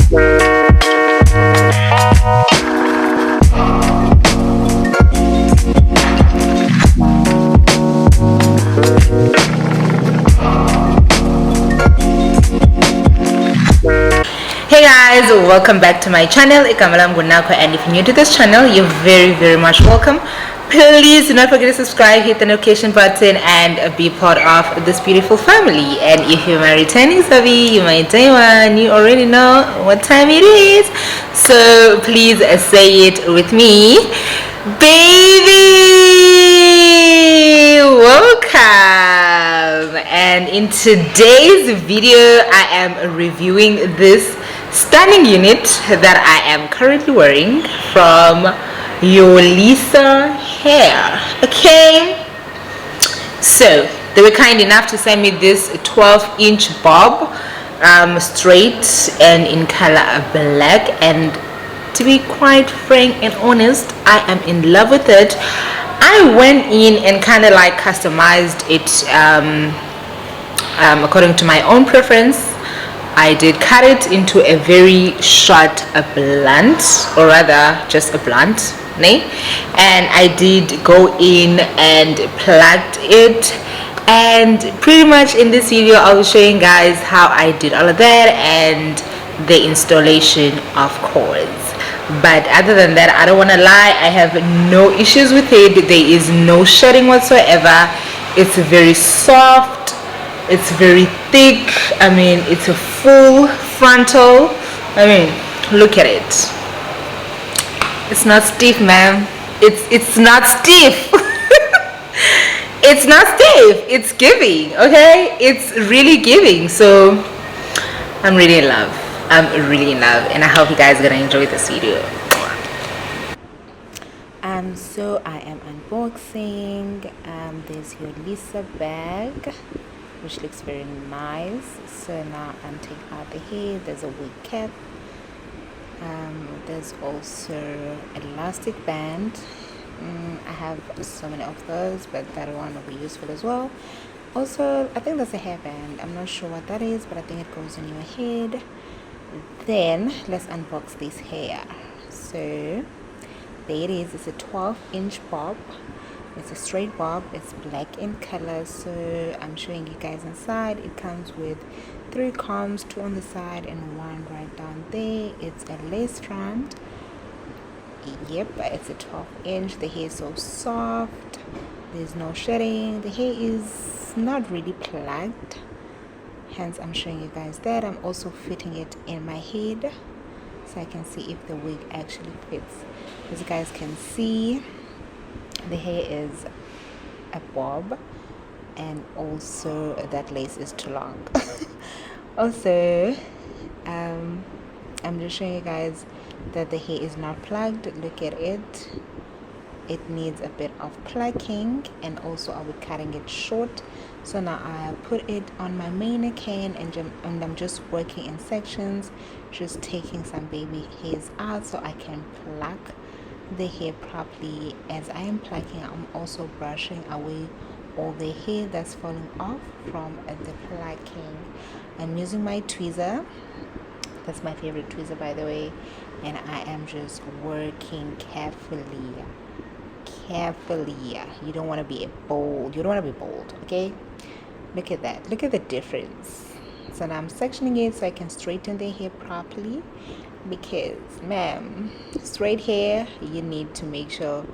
Hey guys, welcome back to my channel. And if you're new to this channel, you're very much welcome. Please do not forget to subscribe, hit the notification button, and be part of this beautiful family. And if you're my returning subby, you my day one, you already know what time it is, so please say it with me. Baby, welcome. And in today's video, I am reviewing this stunning unit that I am currently wearing from Yolissa Hair. Okay, so they were kind enough to send me this 12-inch bob, straight and in color black, and to be quite frank and honest, I am in love with it. I went in and kind of like customized it according to my own preference. I did cut it into a very short blunt, or rather just a blunt, and I did go in and plugged it, and pretty much in this video I'll be showing guys how I did all of that and the installation, of course. But other than that, I don't want to lie, I have no issues with it. There is no shedding whatsoever. It's very soft, it's very thick. I mean, it's a full frontal. I mean, look at it. It's not stiff, man. It's not stiff. It's not stiff. It's giving. Okay, it's really giving. So I'm really in love. And I hope you guys are gonna enjoy this video. So I am unboxing this Yolissa bag, which looks very nice. So now I'm taking out the hair. There's a wig cap. There's also elastic band. I have so many of those, but that one will be useful as well. Also, I think that's a hairband. I'm not sure what that is, but I think it goes on your head. Then let's unbox this hair. So there it is. It's a 12-inch bob. It's a straight bob. It's black in color. So I'm showing you guys inside. It comes with 3 combs, 2 on the side and 1 right down there. It's a lace front. Yep, it's a 12-inch. The hair is so soft. There's no shedding. The hair is not really plugged, hence I'm showing you guys that. I'm also fitting it in my head so I can see if the wig actually fits. As you guys can see, the hair is a bob, and also that lace is too long. Also, I'm just showing you guys that the hair is not plugged. Look at it. It needs a bit of plucking, and also I'll be cutting it short. So now I put it on my mannequin, and I'm just working in sections, just taking some baby hairs out so I can pluck the hair properly. As I am plucking, I'm also brushing away all the hair that's falling off from the plucking. I'm using my tweezer. That's my favorite tweezer, by the way, and I am just working carefully. You don't want to be bold. Okay, look at that. Look at the difference. So now I'm sectioning it so I can straighten the hair properly, because ma'am, straight hair, you need to make sure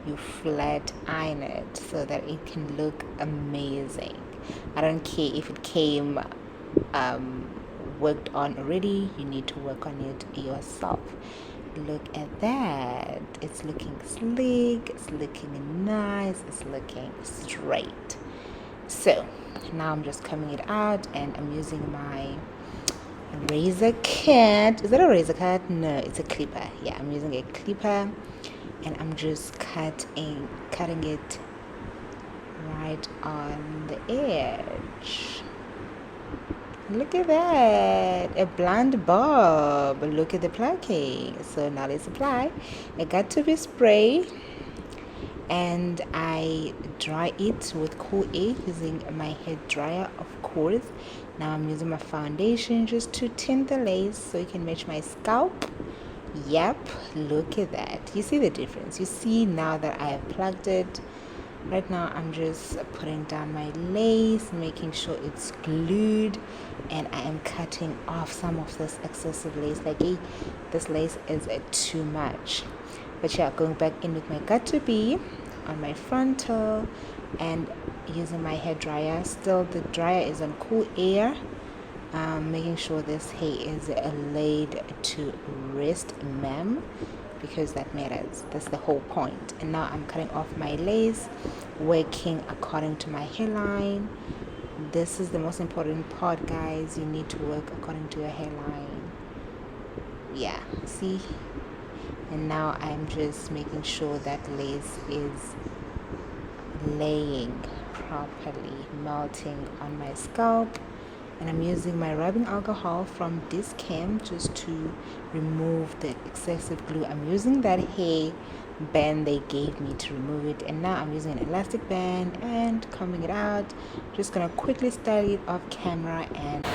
you flat iron it so that it can look amazing. I don't care if it came worked on already. You need to work on it yourself. Look at that. It's looking sleek, it's looking nice, it's looking straight. So now I'm just combing it out, and I'm using my razor cut. Is that a razor cut? No, it's a clipper. Yeah, I'm using a clipper, and I'm just cutting it right on the edge. Look at that, a blonde bob. Look at the plucking. So now let's apply. It got to be spray, and I dry it with cool air using my hair dryer, of course. Now I'm using my foundation just to tint the lace so it can match my scalp. Yep, look at that. You see the difference? You see now that I have plugged it. Right now I'm just putting down my lace, making sure it's glued, and I am cutting off some of this excessive lace. Like, hey, this lace is too much. But yeah, going back in with my got to be on my frontal and using my hair dryer. Still, the dryer is on cool air. Making sure this hair is laid to rest, ma'am, because that matters. That's the whole point. And now I'm cutting off my lace, working according to my hairline. This is the most important part, guys. You need to work according to your hairline. Yeah, see? And now I'm just making sure that lace is laying properly, melting on my scalp. And I'm using my rubbing alcohol from this cam just to remove the excessive glue. I'm using that hair band they gave me to remove it, and now I'm using an elastic band and combing it out. Just gonna quickly style it off camera. And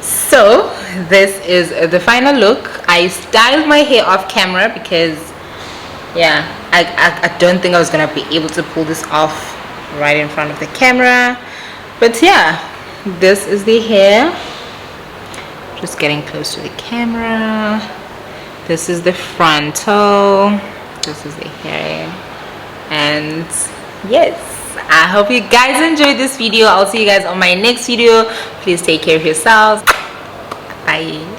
so this is the final look. I styled my hair off camera because yeah, I don't think I was gonna be able to pull this off right in front of the camera, but yeah, this is the hair. Just getting close to the camera. This is the frontal. This is the hair. And yes, I hope you guys enjoyed this video. I'll see you guys on my next video. Please take care of yourselves. Bye.